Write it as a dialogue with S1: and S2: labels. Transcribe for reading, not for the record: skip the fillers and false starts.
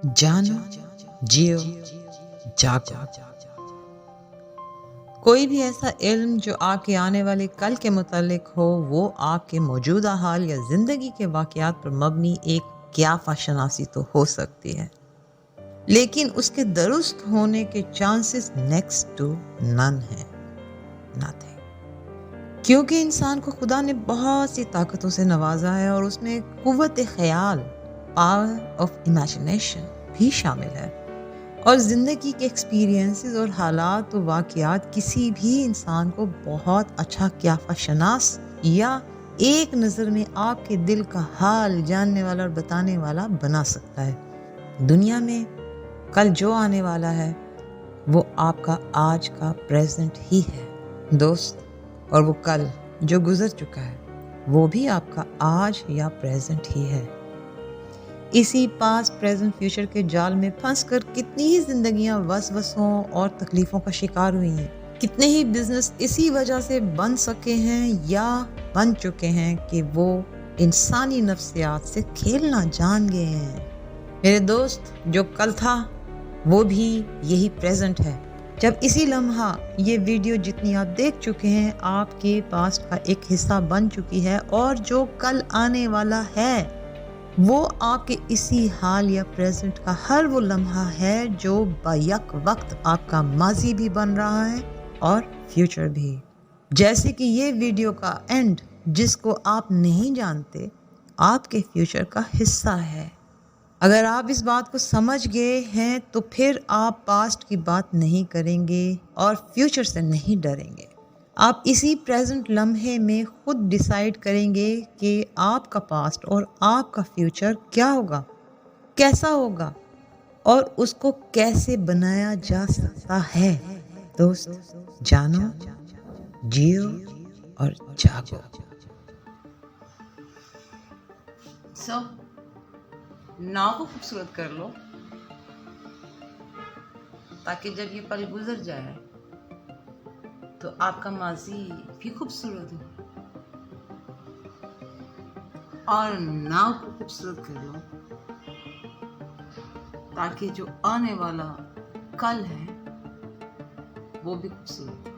S1: जानो, जियो, जागो। कोई भी ऐसा इल्म जो आपके आने वाले कल के मुतालिक हो, वो आपके मौजूदा हाल या ज़िंदगी के वाक़यात पर मबनी एक क़ियाफ़ा शनासी तो हो सकती है, लेकिन उसके दुरुस्त होने के चांसेस नेक्स्ट टू नन हैं, नथिंग। क्योंकि इंसान को खुदा ने बहुत सी ताकतों से नवाजा है और उसमें कुव्वत ख़याल, पावर ऑफ इमेजिनेशन भी शामिल है। और ज़िंदगी के एक्सपीरियंसेस और हालात व वाक़यात किसी भी इंसान को बहुत अच्छा क़ियाफ़ा शनास या एक नज़र में आपके दिल का हाल जानने वाला और बताने वाला बना सकता है। दुनिया में कल जो आने वाला है वो आपका आज का प्रेजेंट ही है दोस्त, और वो कल जो गुजर चुका है वो भी आपका आज या प्रेजेंट ही है। इसी पास्ट प्रेजेंट फ्यूचर के जाल में फंसकर कितनी ही जिंदगियां वसवसों और तकलीफों का शिकार हुई हैं। कितने ही बिजनेस इसी वजह से बन सके हैं या बन चुके हैं कि वो इंसानी नफ्सियात से खेलना जान गए हैं। मेरे दोस्त, जो कल था वो भी यही प्रेजेंट है। जब इसी लम्हा ये वीडियो जितनी आप देख चुके हैं आपके पास्ट का एक हिस्सा बन चुकी है, और जो कल आने वाला है वो आपके इसी हाल या प्रेजेंट का हर वो लम्हा है जो बैक वक्त आपका माजी भी बन रहा है और फ्यूचर भी। जैसे कि ये वीडियो का एंड जिसको आप नहीं जानते आपके फ्यूचर का हिस्सा है। अगर आप इस बात को समझ गए हैं तो फिर आप पास्ट की बात नहीं करेंगे और फ्यूचर से नहीं डरेंगे। आप इसी प्रेजेंट लम्हे में खुद डिसाइड करेंगे कि आपका पास्ट और आपका फ्यूचर क्या होगा, कैसा होगा और उसको कैसे बनाया जा सकता है। दोस्त, जानो, जियो और जागो। नाव को खूबसूरत कर लो ताकि जब ये पल गुजर जाए तो आपका माजी भी खूबसूरत हो, और नाव को खूबसूरत कर लो ताकि जो आने वाला कल है वो भी खूबसूरत हो।